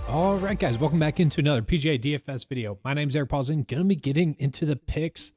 All right, guys, welcome back into another PGA DFS video. My name's Eric Paulson. Going to be getting into the picks,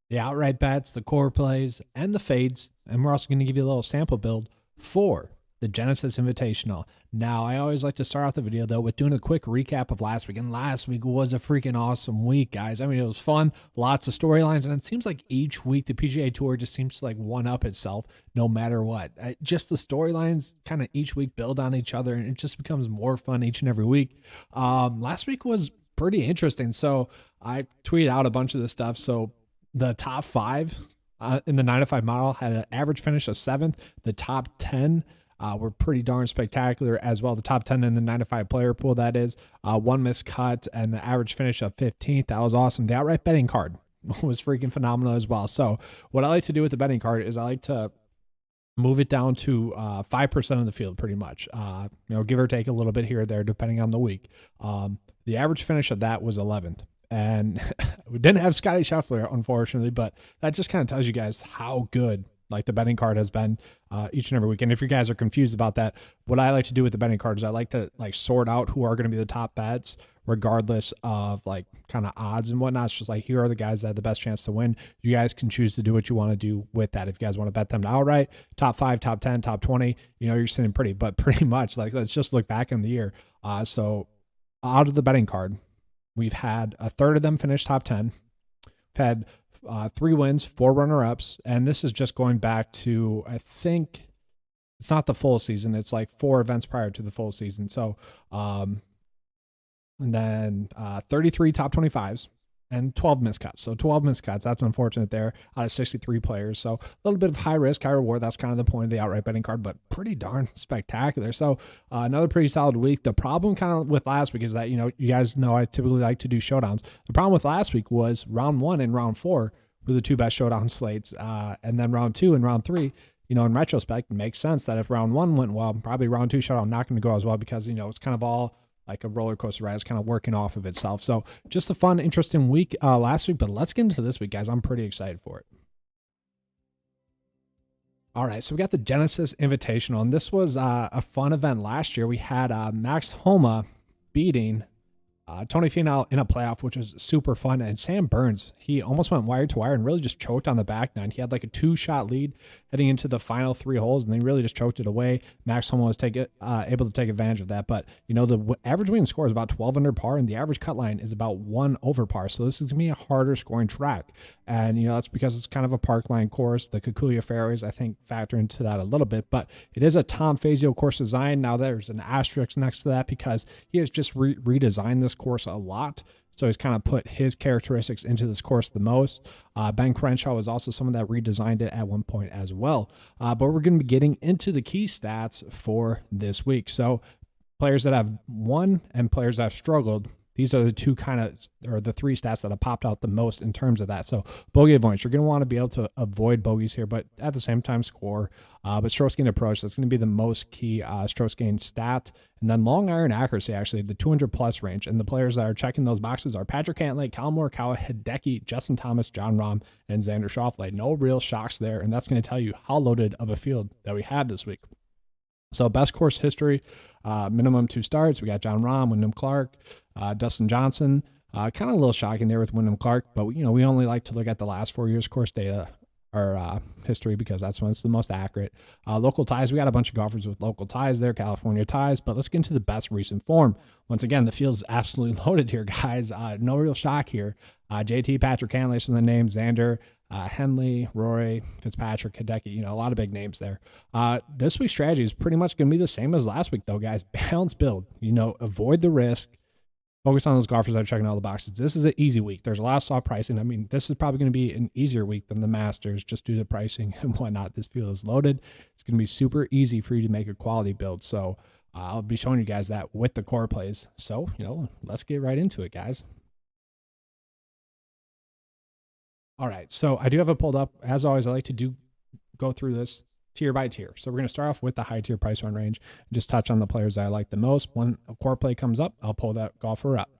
the outright bets, the core plays, and the fades. And we're also going to give you a little sample build for the Genesis Invitational. Now, I always like to start off the video, though, with doing a quick recap of last week. And last week was a freaking awesome week, guys. I mean, it was fun, lots of storylines, and it seems like each week the PGA Tour just seems to like one-up itself no matter what. Just the storylines kind of each week build on each other, and it just becomes more fun each and every week. Last week was pretty interesting. So I tweeted out a bunch of this stuff. So the top five in the 9 to 5 model had an average finish of 7th. The top 10 were pretty darn spectacular as well. The top 10 in the 9 to 5 player pool, that is. One missed cut and the average finish of 15th. That was awesome. The outright betting card was freaking phenomenal as well. So what I like to do with the betting card is I like to move it down to 5% of the field pretty much. Give or take a little bit here or there depending on the week. The average finish of that was 11th. And we didn't have Scotty Scheffler, unfortunately, but that just kind of tells you guys how good like the betting card has been each and every week. And if you guys are confused about that, what I like to do with the betting card is I like to like sort out who are going to be the top bets regardless of like kind of odds and whatnot. It's just like, here are the guys that have the best chance to win. You guys can choose to do what you want to do with that. If you guys want to bet them outright, top 5, top 10, top 20, you're sitting pretty, but pretty much like, let's just look back in the year. So out of the betting card, we've had a third of them finish top 10. We've had 3 wins, 4 runner-ups, and this is just going back to, I think, it's not the full season. It's like 4 events prior to the full season. So, and then 33 top 25s and 12 miscuts. So 12 miscuts, that's unfortunate there out of 63 players. So a little bit of high risk, high reward. That's kind of the point of the outright betting card, but pretty darn spectacular. So another pretty solid week. The problem kind of with last week is that, you guys know I typically like to do showdowns. The problem with last week was round 1 and round 4 were the 2 best showdown slates. And then round 2 and round 3, in retrospect, it makes sense that if round 1 went well, probably round 2 showdown not going to go as well because, it's kind of all like a roller coaster ride. It's kind of working off of itself. So just a fun, interesting week last week, but let's get into this week, guys. I'm pretty excited for it. All right, so we got the Genesis Invitational, and this was a fun event last year. We had Max Homa beating Tony Finau in a playoff, which was super fun. And Sam Burns, he almost went wire to wire and really just choked on the back nine. He had like a 2-shot lead heading into the final 3 holes, and they really just choked it away. Max Homa was able to take advantage of that. But, the average winning score is about 12 under par, and the average cut line is about 1 over par. So this is going to be a harder scoring track. And, that's because it's kind of a parkline course. The Kikuyu fairways, I think, factor into that a little bit. But it is a Tom Fazio course design. Now, there's an asterisk next to that because he has just redesigned this course a lot. So he's kind of put his characteristics into this course the most. Ben Crenshaw was also someone that redesigned it at one point as well. But we're going to be getting into the key stats for this week. So players that have won and players that have struggled, these are the 2 or the 3 stats that have popped out the most in terms of that. So bogey avoidance, you're going to want to be able to avoid bogeys here, but at the same time score. But strokes gained approach, that's going to be the most key strokes gained stat. And then long iron accuracy, actually, the 200+ range. And the players that are checking those boxes are Patrick Cantlay, Kyle Morikawa, Hideki, Justin Thomas, Jon Rahm, and Xander Schauffele. No real shocks there, and that's going to tell you how loaded of a field that we have this week. So best course history, minimum 2 starts. We got Jon Rahm, Wyndham Clark, Dustin Johnson. Kind of a little shocking there with Wyndham Clark, but we only like to look at the last 4 years course data or history because that's when it's the most accurate. Local ties, we got a bunch of golfers with local ties there, California ties, but let's get into the best recent form. Once again, the field is absolutely loaded here, guys. No real shock here. JT, Patrick Cantlay, some of the names, Xander, Henley, Rory, Fitzpatrick, Hideki, a lot of big names there. This week's strategy is pretty much going to be the same as last week, though, guys. Balance build, avoid the risk. Focus on those golfers that are checking all the boxes. This is an easy week. There's a lot of soft pricing. I mean, this is probably going to be an easier week than the Masters just due to pricing and whatnot. This field is loaded. It's going to be super easy for you to make a quality build. So I'll be showing you guys that with the core plays. So, let's get right into it, guys. All right, so I do have it pulled up. As always, I like to go through this tier by tier. So we're going to start off with the high tier price point range and just touch on the players that I like the most. When a core play comes up, I'll pull that golfer up.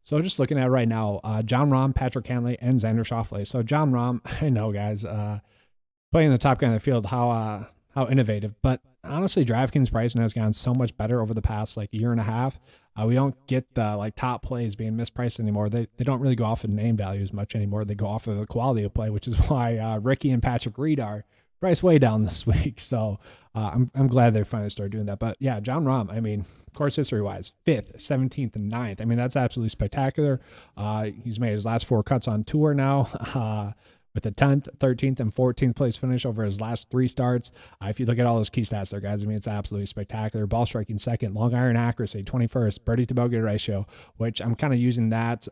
So just looking at it right now, Jon Rahm, Patrick Cantlay, and Xander Schauffele. So Jon Rahm, I know guys, playing the top guy in the field, how innovative. But honestly, DraftKings pricing has gotten so much better over the past like year and a half. We don't get the like top plays being mispriced anymore. They don't really go off of name values much anymore. They go off of the quality of play, which is why Ricky and Patrick Reed are priced way down this week. So I'm glad they finally started doing that. But yeah, Jon Rahm, I mean, course history wise, 5th, 17th, and 9th. I mean, that's absolutely spectacular. He's made his last 4 cuts on tour now. With a 10th, 13th, and 14th place finish over his last 3 starts. If you look at all those key stats there, guys, I mean, it's absolutely spectacular. Ball striking 2nd, long iron accuracy 21st, birdie to bogey ratio, which I'm kind of using that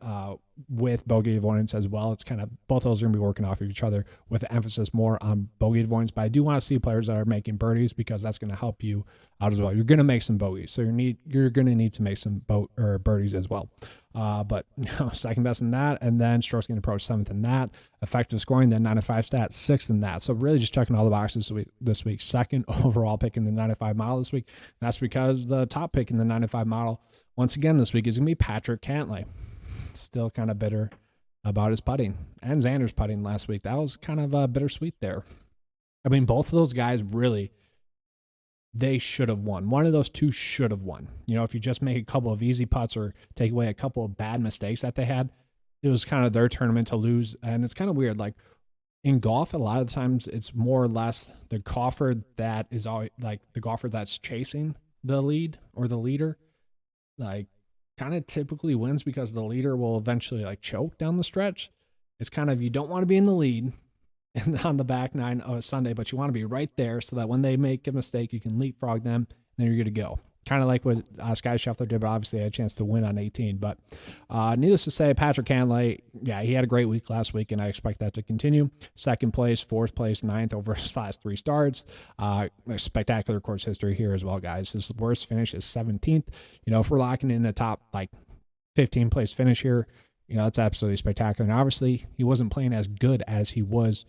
with bogey avoidance as well. It's kind of both those are going to be working off of each other with an emphasis more on bogey avoidance. But I do want to see players that are making birdies because that's going to help you out as well. You're going to make some bogeys, so you're going to need to make some birdies as well. But second best in that, and then strokes gained approach 7th in that, effective scoring then 9-5 stats 6th in that. So really just checking all the boxes this week. 2nd overall pick in the 9-5 model this week. That's because the top pick in the 9-5 model once again this week is going to be Patrick Cantlay. Still kind of bitter about his putting and Xander's putting last week. That was kind of bittersweet there. I mean, both of those guys really, they should have won. One of those two should have won. You know, if you just make a couple of easy putts or take away a couple of bad mistakes that they had, it was kind of their tournament to lose. And it's kind of weird. Like in golf, a lot of the times it's more or less the golfer that is always like the golfer that's chasing the lead or the leader, like kind of typically wins because the leader will eventually like choke down the stretch. It's kind of, you don't want to be in the lead and on the back 9 of a Sunday, but you want to be right there so that when they make a mistake, you can leapfrog them and then you're good to go. Kind of like what Sky Scheffler did, but obviously had a chance to win on 18. But needless to say, Patrick Cantlay, yeah, he had a great week last week, and I expect that to continue. 2nd place, 4th place, 9th over his last 3 starts. A spectacular course history here as well, guys. His worst finish is 17th. You know, if we're locking in a top like 15 place finish here, you know, that's absolutely spectacular. And obviously, he wasn't playing as good as he was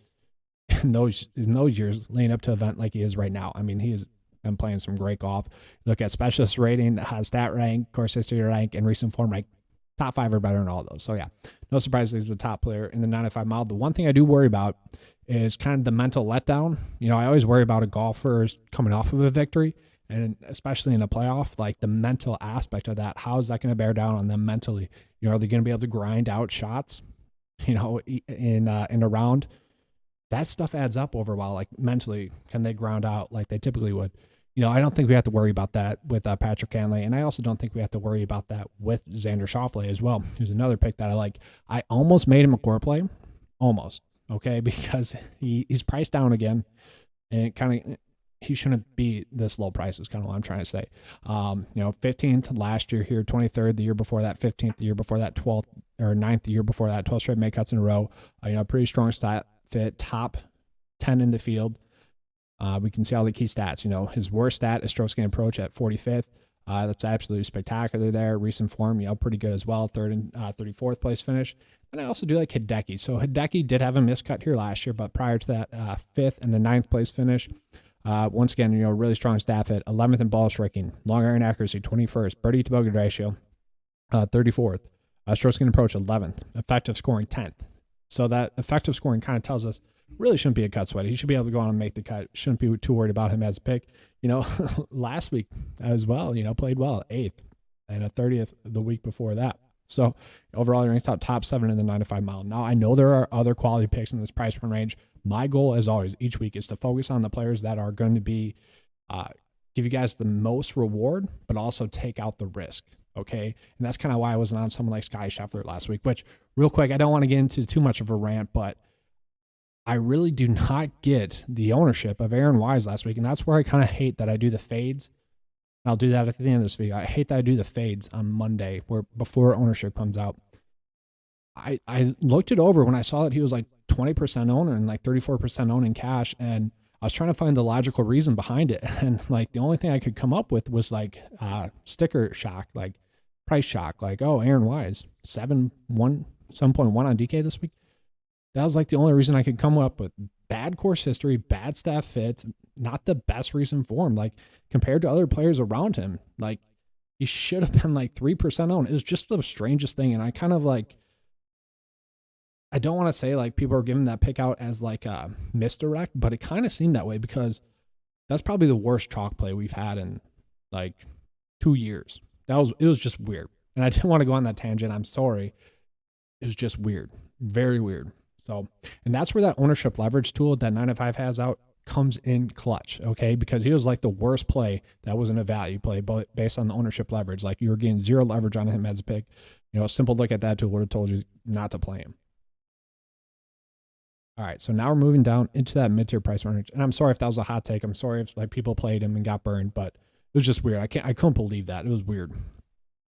in those years leading up to an event like he is right now. I mean, he is been playing some great golf. Look at specialist rating, stat rank, course history rank, and recent form rank. Top 5 or better in all of those. So yeah, no surprise he's the top player in the 9-5 model. The one thing I do worry about is kind of the mental letdown. You know, I always worry about a golfer coming off of a victory, and especially in a playoff, like the mental aspect of that. How is that going to bear down on them mentally? You know, are they going to be able to grind out shots, you know, in a round? That stuff adds up over a while. Like mentally, can they ground out like they typically would? You know, I don't think we have to worry about that with Patrick Cantlay, and I also don't think we have to worry about that with Xander Schauffele as well, who's another pick that I like. I almost made him a core play, almost, okay, because he's priced down again, and he shouldn't be this low price is kind of what I'm trying to say. You know, 15th last year here, 23rd the year before that, 15th the year before that, 12th or 9th the year before that, 12 straight make cuts in a row. You know, pretty strong stat fit, top 10 in the field. We can see all the key stats. You know, his worst stat is strokes gained approach at 45th. That's absolutely spectacular there. Recent form, you know, pretty good as well. 3rd and 34th place finish. And I also do like Hideki. So Hideki did have a miscut here last year, but prior to that, 5th and the 9th place finish. Once again, you know, really strong stat fit. 11th in ball striking, long iron accuracy, 21st, birdie to bogey ratio, 34th. Strokes gained approach, 11th. Effective scoring, 10th. So that effective scoring kind of tells us really shouldn't be a cut sweaty. He should be able to go on and make the cut. Shouldn't be too worried about him as a pick. You know, last week as well, you know, played well, 8th and a 30th the week before that. So overall, he ranks top 7 in the 9-5 mile. Now, I know there are other quality picks in this price point range. My goal, as always, each week is to focus on the players that are going to be give you guys the most reward, but also take out the risk. Okay. And that's kind of why I wasn't on someone like Sky Scheffler last week, which real quick, I don't want to get into too much of a rant, but I really do not get the ownership of Aaron Wise last week. And that's where I kind of hate that I do the fades. And I'll do that at the end of this video. I hate that I do the fades on Monday where before ownership comes out. I looked it over when I saw that he was like 20% owner and like 34% owned in cash. And I was trying to find the logical reason behind it. And like the only thing I could come up with was like sticker shock, like price shock. Like, oh, Aaron Wise, 7.1 on DK this week. That was like the only reason I could come up with. Bad course history, bad staff fit, not the best recent form. Like compared to other players around him, like he should have been like 3% owned. It was just the strangest thing. And I kind of like, I don't want to say like people are giving that pick out as like a misdirect, but it kind of seemed that way because that's probably the worst chalk play we've had in like 2 years. It was just weird. And I didn't want to go on that tangent. I'm sorry. It was just weird. Very weird. So, and that's where that ownership leverage tool that 9to5 has out comes in clutch, okay? Because he was like the worst play that wasn't a value play, but based on the ownership leverage, like you were getting zero leverage on him as a pick. You know, a simple look at that tool would have told you not to play him. All right, so now we're moving down into that mid-tier price range. And I'm sorry if that was a hot take. I'm sorry if like people played him and got burned, but it was just weird. I couldn't believe that. It was weird.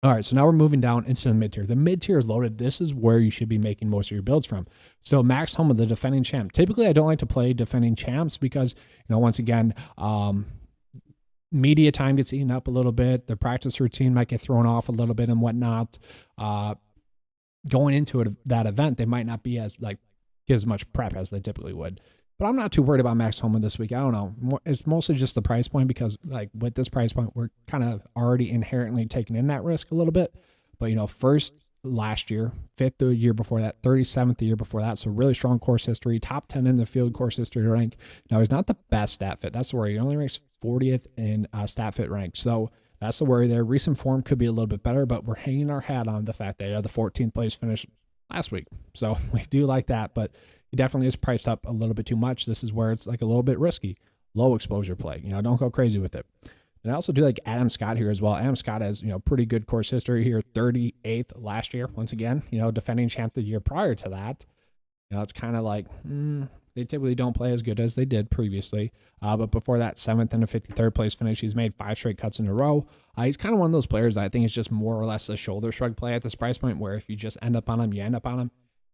All right, so now we're moving down into the mid-tier. The mid-tier is loaded. This is where you should be making most of your builds from. So Max Homa, the defending champ. Typically, I don't like to play defending champs because, you know, once again, media time gets eaten up a little bit. The practice routine might get thrown off a little bit and whatnot. Going into that event, they might not be as like get as much prep as they typically would. But I'm not too worried about Max Homa this week. I don't know. It's mostly just the price point because, like, with this price point, we're kind of already inherently taking in that risk a little bit. But, you know, first last year, fifth the year before that, 37th the year before that. So really strong course history, top 10 in the field course history rank. Now, he's not the best stat fit. That's the worry. He only ranks 40th in stat fit rank. So that's the worry there. Recent form could be a little bit better, but we're hanging our hat on the fact that he had the 14th place finish last week. So we do like that, but he definitely is priced up a little bit too much. This is where it's like a little bit risky. Low exposure play. You know, don't go crazy with it. And I also do like Adam Scott here as well. Adam Scott has, you know, pretty good course history here. 38th last year. Once again, you know, defending champ the year prior to that. You know, it's kind of like, they typically don't play as good as they did previously. But before that, 7th and a 53rd place finish. He's made 5 straight cuts in a row. He's kind of one of those players that I think is just more or less a shoulder shrug play at this price point where if you just end up on him, you end up on him.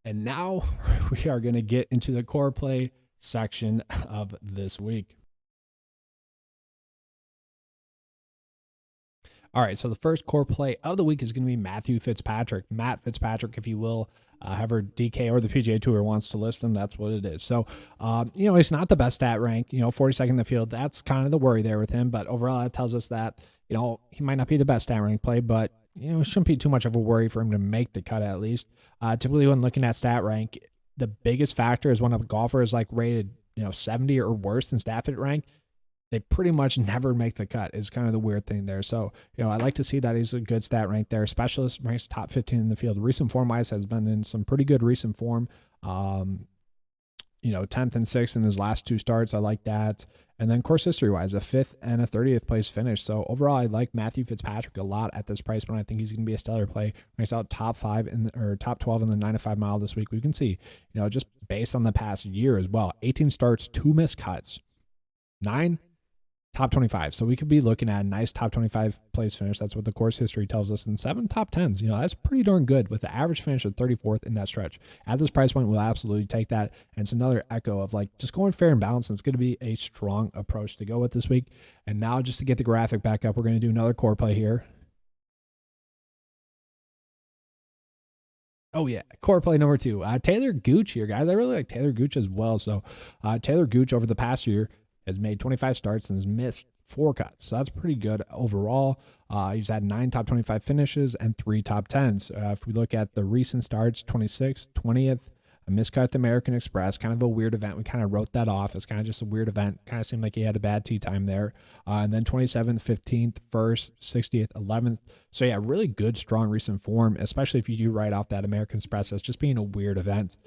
And now we are going to get into the core play section of this week. All right, so the first core play of the week is going to be Matthew Fitzpatrick. Matt Fitzpatrick, if you will, however DK or the PGA Tour wants to list him, that's what it is. So, you know, he's not the best stat rank, you know, 42nd in the field. That's kind of the worry there with him. But overall, that tells us that, you know, he might not be the best stat rank play, but, you know, it shouldn't be too much of a worry for him to make the cut at least. Typically, when looking at stat rank, the biggest factor is when a golfer is like rated, you know, 70 or worse than stat fit rank. They pretty much never make the cut is kind of the weird thing there. So, you know, I like to see that he's a good stat rank there. Specialist ranks top 15 in the field. Recent form wise has been in some pretty good recent form. You know, 10th and 6th in his last 2 starts. I like that. And then course history wise, a 5th and a 30th place finish. So overall, I like Matthew Fitzpatrick a lot at this price point. I think he's going to be a stellar play. Ranks out top 5 or top 12 in the 9-to-5 mile this week. We can see, you know, just based on the past year as well, 18 starts, 2 missed cuts, 9 top 25. So we could be looking at a nice top 25 place finish. That's what the course history tells us. And 7 top 10s. You know, that's pretty darn good with the average finish of 34th in that stretch. At this price point, we'll absolutely take that. And it's another echo of like just going fair and balanced. And it's going to be a strong approach to go with this week. And now just to get the graphic back up, we're going to do another core play here. Oh, yeah. Core play number 2. Taylor Gooch here, guys. I really like Taylor Gooch as well. So Taylor Gooch over the past year has made 25 starts and has missed 4 cuts. So that's pretty good overall. He's had 9 top 25 finishes and 3 top 10s. If we look at the recent starts, 26th, 20th, a miscut at the American Express, kind of a weird event. We kind of wrote that off. It's kind of just a weird event. Kind of seemed like he had a bad tee time there. And then 27th, 15th, 1st, 60th, 11th. So yeah, really good, strong recent form, especially if you do write off that American Express as just being a weird event.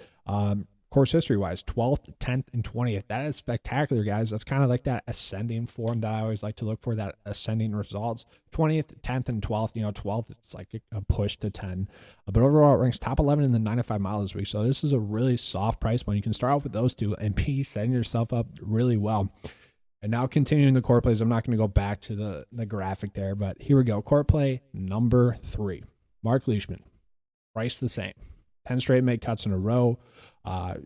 Course history-wise, 12th, 10th, and 20th. That is spectacular, guys. That's kind of like that ascending form that I always like to look for, that ascending results. 20th, 10th, and 12th. You know, 12th, it's like a push to 10. But overall, it ranks top 11 in the 9-to-5 mile this week. So this is a really soft price point. You can start off with those 2 and be setting yourself up really well. And now continuing the core plays, I'm not going to go back to the graphic there, but here we go. Core play number 3. Mark Leishman. Price the same. 10 straight make cuts in a row.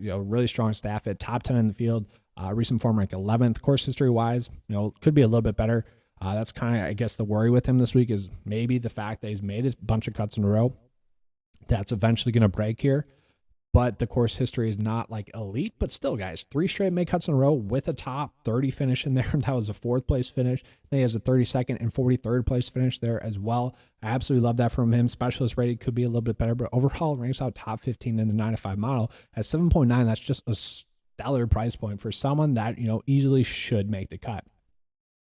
You know, really strong staff at top 10 in the field. Recent form rank 11th. Course history wise, you know, could be a little bit better. That's kind of, I guess, the worry with him this week is maybe the fact that he's made a bunch of cuts in a row. That's eventually going to break here. but the course history is not like elite. But still, guys, 3 straight make cuts in a row with a top 30 finish in there. That was a 4th place finish. Then he has a 32nd and 43rd place finish there as well. I absolutely love that from him. Specialist rating could be a little bit better, but overall ranks out top 15 in the 9 to 5 model at 7.9. That's just a stellar price point for someone that, you know, easily should make the cut.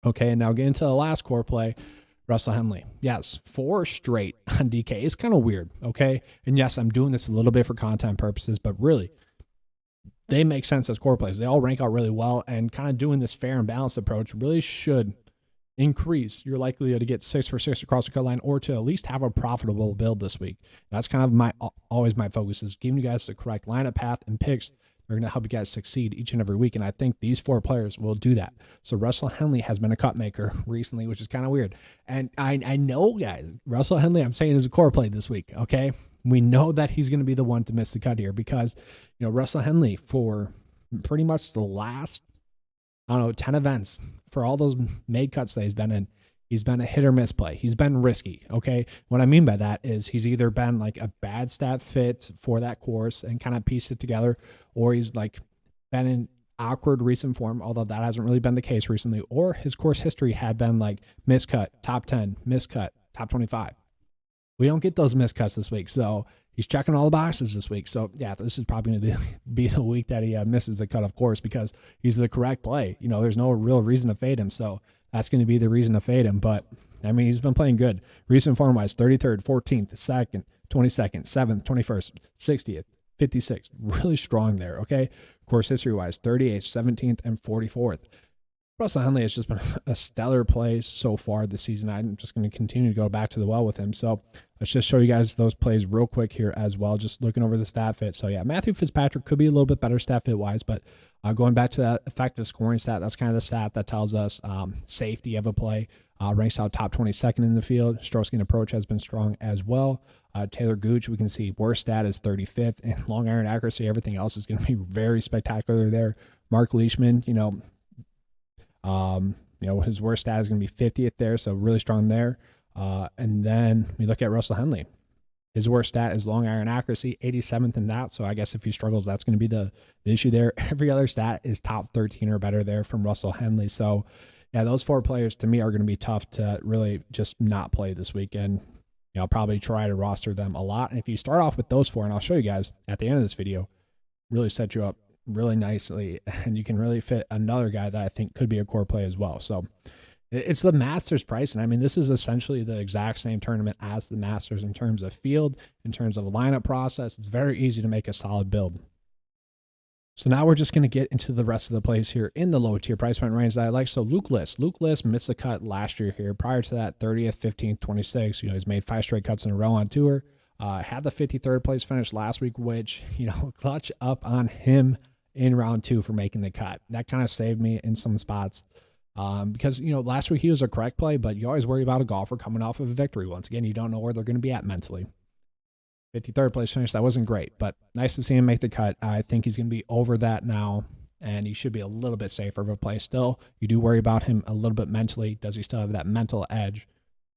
Okay, and now get into the last core play. Russell Henley. Yes, 4 straight on DK. It's kind of weird, okay? And yes, I'm doing this a little bit for content purposes, but really, they make sense as core plays. They all rank out really well, and kind of doing this fair and balanced approach really should increase your likelihood to get 6 for 6 across the cut line, or to at least have a profitable build this week. That's kind of always my focus, is giving you guys the correct lineup path and picks. They're going to help you guys succeed each and every week, and I think these 4 players will do that. So Russell Henley has been a cut maker recently, which is kind of weird. And I know, guys, Russell Henley, I'm saying, is a core play this week, okay? We know that he's going to be the one to miss the cut here because, you know, Russell Henley, for pretty much the last, 10 events, for all those made cuts that he's been in, he's been a hit or miss play. He's been risky, okay? What I mean by that is he's either been like a bad stat fit for that course and kind of pieced it together, or he's like been in awkward recent form, although that hasn't really been the case recently, or his course history had been like miscut, top 10, miscut, top 25. We don't get those miscuts this week, so he's checking all the boxes this week. So yeah, this is probably going to be the week that he misses the cut, of course, because he's the correct play. You know, there's no real reason to fade him, so that's going to be the reason to fade him. But I mean, he's been playing good. Recent form wise, 33rd, 14th, 2nd, 22nd, 7th, 21st, 60th, 56th. Really strong there, okay? Course history wise, 38th, 17th, and 44th. Russell Henley has just been a stellar play so far this season. I'm just going to continue to go back to the well with him. So let's just show you guys those plays real quick here as well, just looking over the stat fit. So yeah, Matthew Fitzpatrick could be a little bit better stat fit wise, but going back to that effective scoring stat, that's kind of the stat that tells us safety of a play. Ranks out top 22nd in the field. Stroke skin approach has been strong as well. Taylor Gooch, we can see worst stat is 35th, and long iron accuracy, everything else is going to be very spectacular there. Mark Leishman, his worst stat is going to be 50th there, so really strong there. And then we look at Russell Henley. His worst stat is long iron accuracy, 87th in that. So I guess if he struggles, that's going to be the issue there. Every other stat is top 13 or better there from Russell Henley. So yeah, those 4 players to me are going to be tough to really just not play this weekend. I'll probably try to roster them a lot. And if you start off with those 4, and I'll show you guys at the end of this video, really set you up really nicely, and you can really fit another guy that I think could be a core play as well. So it's the Masters price, and I mean, this is essentially the exact same tournament as the Masters in terms of field, in terms of lineup process. It's very easy to make a solid build. So now we're just going to get into the rest of the plays here in the low tier price point range that I like. So Luke List missed the cut last year here. Prior to that, 30th, 15th, 26th, he's made 5 straight cuts in a row on tour. Had the 53rd place finish last week, which, clutch up on him in round 2 for making the cut. That kind of saved me in some spots. Because, last week he was a correct play, but you always worry about a golfer coming off of a victory. Once again, you don't know where they're going to be at mentally. 53rd place finish, that wasn't great, but nice to see him make the cut. I think he's going to be over that now, and he should be a little bit safer of a play still. You do worry about him a little bit mentally. Does he still have that mental edge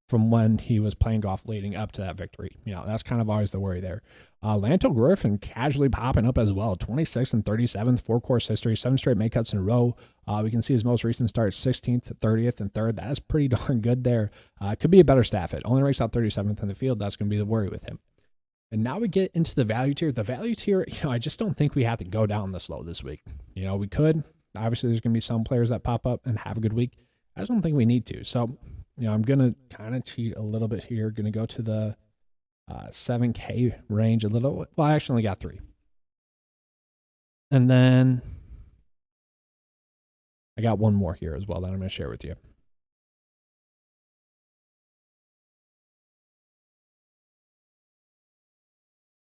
from when he was playing golf leading up to that victory? That's kind of always the worry there. Lanto Griffin casually popping up as well. 26th and 37th, 4 course history, 7 straight make cuts in a row. We can see his most recent start, 16th, 30th, and 3rd. That is pretty darn good there. Could be a better stat fit. Only ranks out 37th in the field. That's going to be the worry with him. And now we get into the value tier. The value tier, I just don't think we have to go down this low this week. We could. Obviously, there's going to be some players that pop up and have a good week. I just don't think we need to. So, I'm going to kind of cheat a little bit here. Going to go to the 7K range a little. Well, I actually only got 3. And then I got one more here as well that I'm going to share with you.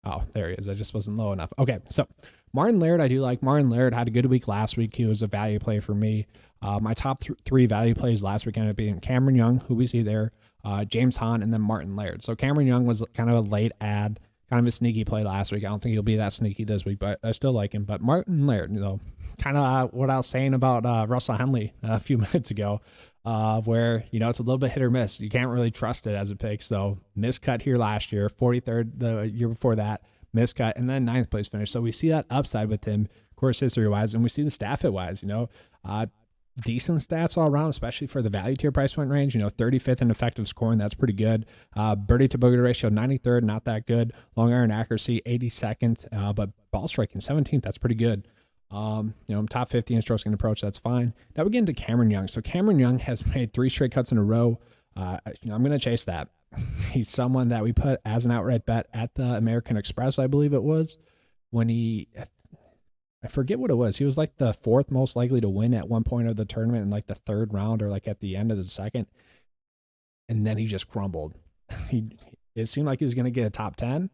Oh, there he is. I just wasn't low enough. Okay, so Martin Laird, I do like. Martin Laird had a good week last week. He was a value play for me. My top 3 value plays last week ended up being Cameron Young, who we see there, James Hahn, and then Martin Laird. So Cameron Young was kind of a late add, kind of a sneaky play last week. I don't think he'll be that sneaky this week, but I still like him. But Martin Laird, kind of what I was saying about Russell Henley a few minutes ago, where, it's a little bit hit or miss. You can't really trust it as a pick. So miscut here last year, 43rd the year before that, miscut, and then 9th place finish. So we see that upside with him, course history wise, and we see the staff it wise. Decent stats all around, especially for the value tier price point range. 35th in effective scoring, that's pretty good. Birdie to bogey ratio 93rd, not that good. Long iron accuracy 82nd, but ball striking 17th, that's pretty good. Top 50 in strokes gained approach, that's fine. Now we get into Cameron Young. So Cameron Young has made 3 straight cuts in a row. I'm going to chase that. He's someone that we put as an outright bet at the American Express, I believe it was, when I forget what it was. He was like the 4th most likely to win at one point of the tournament in like the 3rd round or like at the end of the 2nd. And then he just crumbled. It seemed like he was going to get a top 10,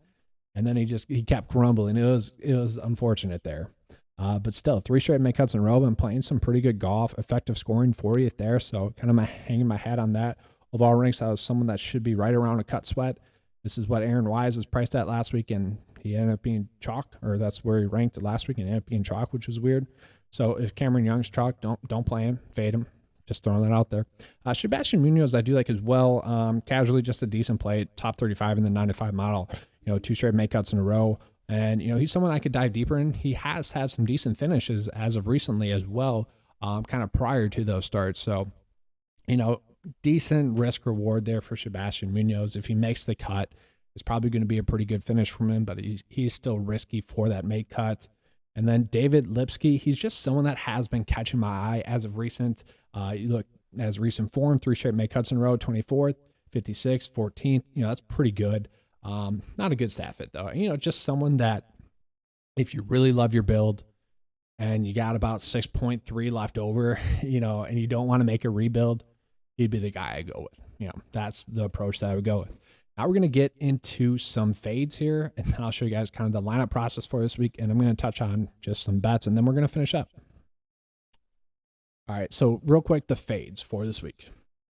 and then he kept crumbling. It was unfortunate there. But still, 3 straight make cuts in a row. Been playing some pretty good golf. Effective scoring 40th there. So kind of hanging my hat on that. Overall ranks, I was someone that should be right around a cut sweat. This is what Aaron Wise was priced at last week, and he ended up being chalk, or that's where he ranked last week and ended up being chalk, which was weird. So if Cameron Young's chalk, don't play him, fade him. Just throwing that out there. Sebastian Munoz I do like as well. Casually, just a decent play, top 35 in the 9-5 model. 2 straight make cuts in a row, and he's someone I could dive deeper in. He has had some decent finishes as of recently as well, kind of prior to those starts. So, decent risk reward there for Sebastian Munoz. If he makes the cut, it's probably going to be a pretty good finish from him, but he's still risky for that make cut. And then David Lipsky, he's just someone that has been catching my eye as of recent. You look as recent form, 3 straight make cuts in a row, 24th, 56th, 14th. That's pretty good. Not a good stat fit though. Just someone that if you really love your build and you got about 6.3 left over, and you don't want to make a rebuild, he'd be the guy I go with. That's the approach that I would go with. Now we're going to get into some fades here, and then I'll show you guys kind of the lineup process for this week, and I'm going to touch on just some bets, and then we're going to finish up. All right, so real quick, the fades for this week.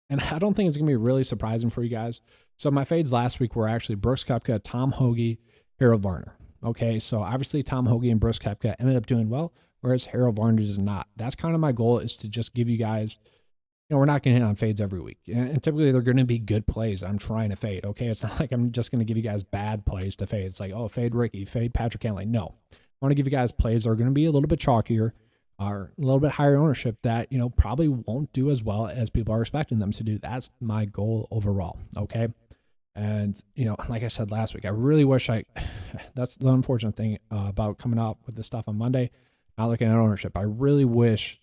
And I don't think it's going to be really surprising for you guys. So my fades last week were actually Brooks Koepka, Tom Hoge, Harold Varner. Okay, so obviously Tom Hoge and Brooks Koepka ended up doing well, whereas Harold Varner did not. That's kind of my goal, is to just give you guys, we're not going to hit on fades every week. And typically they're going to be good plays I'm trying to fade. Okay, it's not like I'm just going to give you guys bad plays to fade. It's like, oh, fade Ricky, fade Patrick Cantlay. No, I want to give you guys plays that are going to be a little bit chalkier, are a little bit higher ownership, that, probably won't do as well as people are expecting them to do. That's my goal overall. Okay. And, like I said last week, I really wish that's the unfortunate thing about coming out with this stuff on Monday, not looking at ownership. I really wish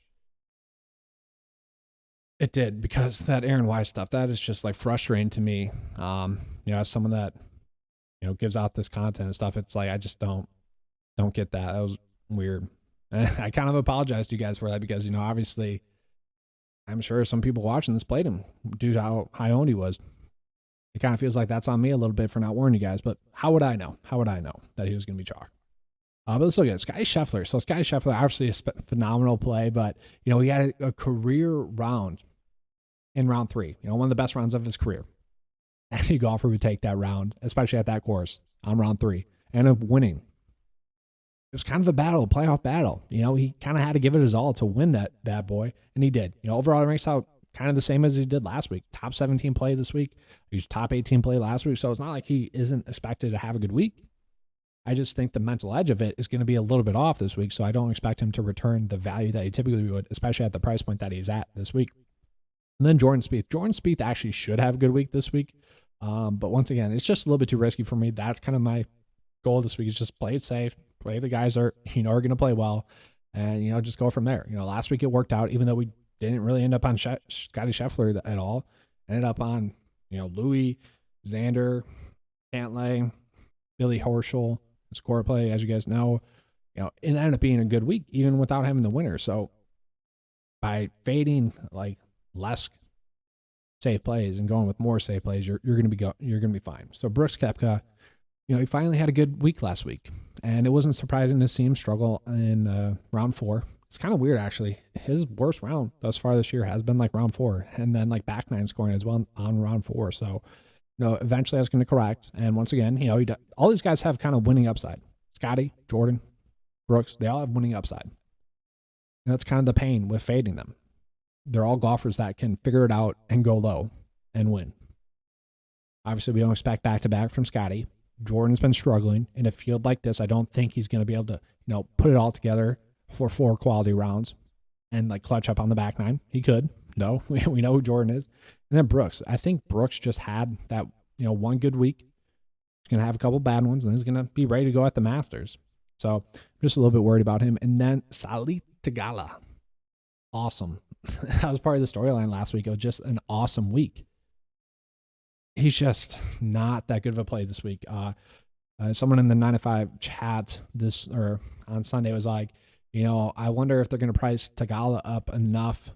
it did, because that Aaron Wise stuff, that is just like frustrating to me. As someone that, gives out this content and stuff, it's like, I just don't get that. That was weird. And I kind of apologize to you guys for that, because, obviously I'm sure some people watching this played him due to how high owned he was. It kind of feels like that's on me a little bit for not warning you guys, but how would I know? How would I know that he was going to be chalk? But let's look at it. Scotty Scheffler. So Scotty Scheffler, obviously a phenomenal play, but, he had a career round in round 3, one of the best rounds of his career. Any golfer would take that round, especially at that course on round 3, and up winning. It was kind of a battle, playoff battle. He kind of had to give it his all to win that bad boy, and he did. Overall, it ranks out kind of the same as he did last week. Top 17 play this week. He was top 18 play last week, so it's not like he isn't expected to have a good week. I just think the mental edge of it is going to be a little bit off this week, so I don't expect him to return the value that he typically would, especially at the price point that he's at this week. And then Jordan Spieth. Jordan Spieth actually should have a good week this week, but once again, it's just a little bit too risky for me. That's kind of my goal this week, is just play it safe, play the guys are going to play well, and just go from there. Last week it worked out, even though we didn't really end up on Scotty Scheffler at all. Ended up on Louis, Xander, Cantlay, Billy Horschel, score play, as you guys know. It ended up being a good week even without having the winner. So by fading like less safe plays and going with more safe plays, you're going to be fine. So Brooks Koepka, he finally had a good week last week, and it wasn't surprising to see him struggle in round 4. It's kind of weird, actually. His worst round thus far this year has been like round 4, and then like back 9 scoring as well on round 4. So, eventually that's going to correct. And once again, all these guys have kind of winning upside. Scotty, Jordan, Brooks, they all have winning upside. And that's kind of the pain with fading them. They're all golfers that can figure it out and go low and win. Obviously, we don't expect back-to-back from Scotty, Jordan's been struggling in a field like this. I don't think he's going to be able to, put it all together for 4 quality rounds and like clutch up on the back 9. He could. No, we know who Jordan is. And then Brooks. I think Brooks just had that, one good week. He's going to have a couple bad ones, and he's going to be ready to go at the Masters. So I'm just a little bit worried about him. And then Salih Tagala. Awesome. That was part of the storyline last week. It was just an awesome week. He's just not that good of a play this week. Someone in the 9-to-5 chat on Sunday was like, I wonder if they're going to price Tagala up enough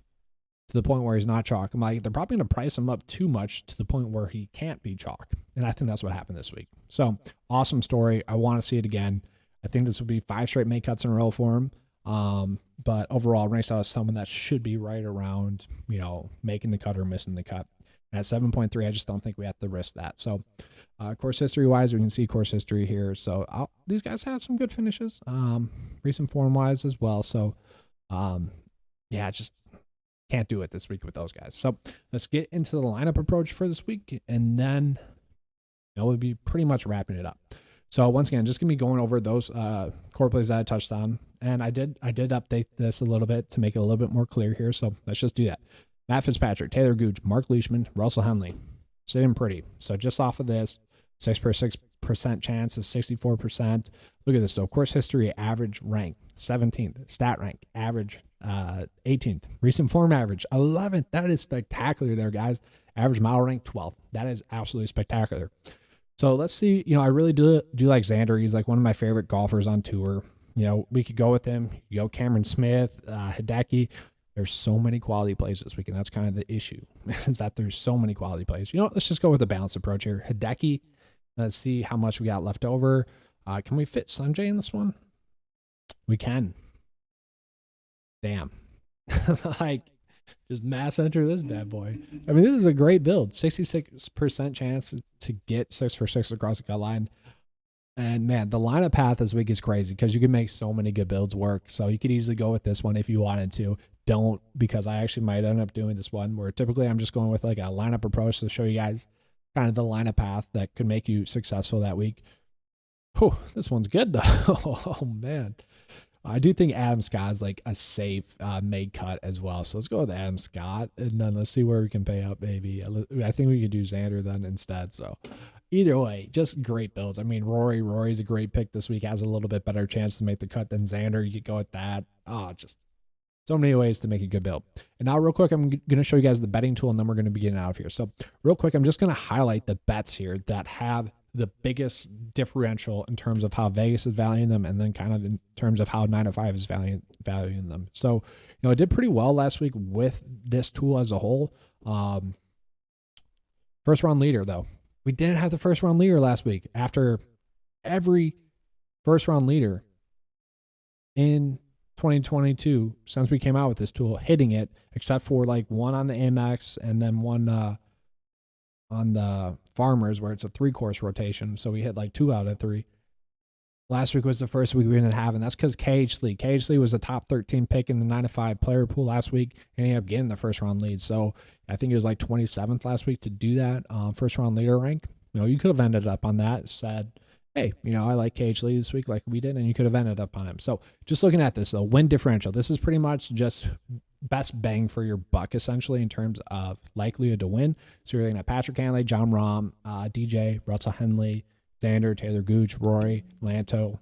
to the point where he's not chalk. I'm like, they're probably going to price him up too much to the point where he can't be chalk. And I think that's what happened this week. So awesome story. I want to see it again. I think this will be 5 straight make cuts in a row for him. But overall, ranks out as someone that should be right around, making the cut or missing the cut. And at 7.3, I just don't think we have to risk that. So course history-wise, we can see course history here. So these guys have some good finishes, recent form-wise as well. So, just can't do it this week with those guys. So let's get into the lineup approach for this week, and then we'll be pretty much wrapping it up. So once again, just going to be going over those core plays that I touched on. And I did update this a little bit to make it a little bit more clear here. So let's just do that. Matt Fitzpatrick, Taylor Gooch, Mark Leishman, Russell Henley. Sitting pretty. So just off of this, 6% chance is 64%. Look at this, though. Course history, average rank, 17th. Stat rank, average, 18th. Recent form average, 11th. That is spectacular there, guys. Average model rank, 12th. That is absolutely spectacular. So let's see. I really do like Xander. He's like one of my favorite golfers on tour. We could go with him. You go Cameron Smith, Hideki. There's so many quality plays this week, and that's kind of the issue, is that there's so many quality plays. Let's just go with a balanced approach here. Hideki, let's see how much we got left over. Can we fit Sanjay in this one? We can. Damn. Just mass enter this bad boy. I mean, this is a great build. 66% chance to get 6 for 6 across the cut line. And man, the lineup path this week is crazy because you can make so many good builds work. So you could easily go with this one if you wanted to. Don't, because I actually might end up doing this one where typically I'm just going with like a lineup approach to show you guys kind of the lineup path that could make you successful that week. Oh, this one's good though. Oh man. I do think Adam Scott is like a safe made cut as well. So let's go with Adam Scott, and then let's see where we can pay up maybe. I think we could do Xander then instead. So either way, just great builds. I mean, Rory's a great pick this week. Has a little bit better chance to make the cut than Xander. You could go with that. Just so many ways to make a good build. And now real quick, I'm going to show you guys the betting tool, and then we're going to be getting out of here. So real quick, I'm just going to highlight the bets here that have the biggest differential in terms of how Vegas is valuing them, and then kind of in terms of how 9-to-5 is valuing them. So, it did pretty well last week with this tool as a whole. First round leader, though. We didn't have the first round leader last week after every first round leader in 2022 since we came out with this tool hitting it, except for like one on the Amex and then one on the Farmers where it's a 3-course rotation. So we hit like 2 out of 3. Last week was the first week we didn't have, and that's because KH Lee was a top 13 pick in the 9-to-5 player pool last week, and he ended up getting the first round lead. So I think it was like 27th last week to do that first round leader rank. You could have ended up on that, said, hey, I like KH Lee this week like we did, and you could have ended up on him. So just looking at this, though, win differential, this is pretty much just best bang for your buck, essentially, in terms of likelihood to win. So you're looking at Patrick Cantlay, John Rahm, DJ, Russell Henley, Xander, Taylor Gooch, Rory, Lanto.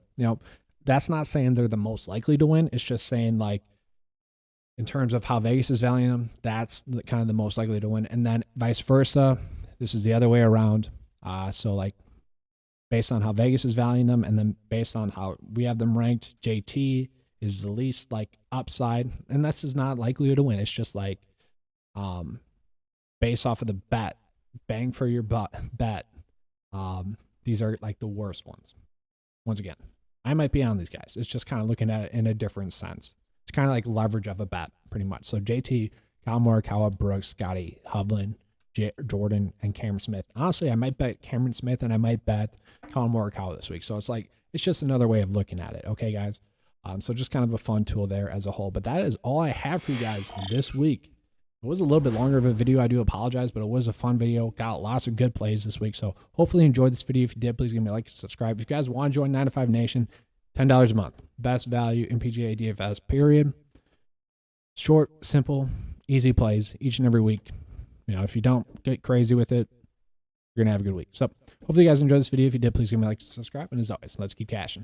That's not saying they're the most likely to win. It's just saying, like, in terms of how Vegas is valuing them, that's kind of the most likely to win. And then vice versa, this is the other way around. So, like, based on how Vegas is valuing them, and then based on how we have them ranked, JT is the least like upside, and this is not likely to win. It's just like based off of the bet, bang for your bet. These are like the worst ones. Once again, I might be on these guys. It's just kind of looking at it in a different sense. It's kind of like leverage of a bet, pretty much. So JT, Kyle Morikawa, Brooks, Scotty, Hovland, Jordan, and Cameron Smith. Honestly, I might bet Cameron Smith, and I might bet Kyle Morikawa this week. So it's like, it's just another way of looking at it. Okay, guys. So just kind of a fun tool there as a whole. But that is all I have for you guys this week. It was a little bit longer of a video. I do apologize, but it was a fun video. Got lots of good plays this week. So hopefully you enjoyed this video. If you did, please give me a like and subscribe. If you guys want to join 9 to 5 Nation, $10 a month. Best value in PGA DFS, period. Short, simple, easy plays each and every week. You know, if you don't get crazy with it, you're going to have a good week. So hopefully you guys enjoyed this video. If you did, please give me a like and subscribe. And as always, let's keep cashing.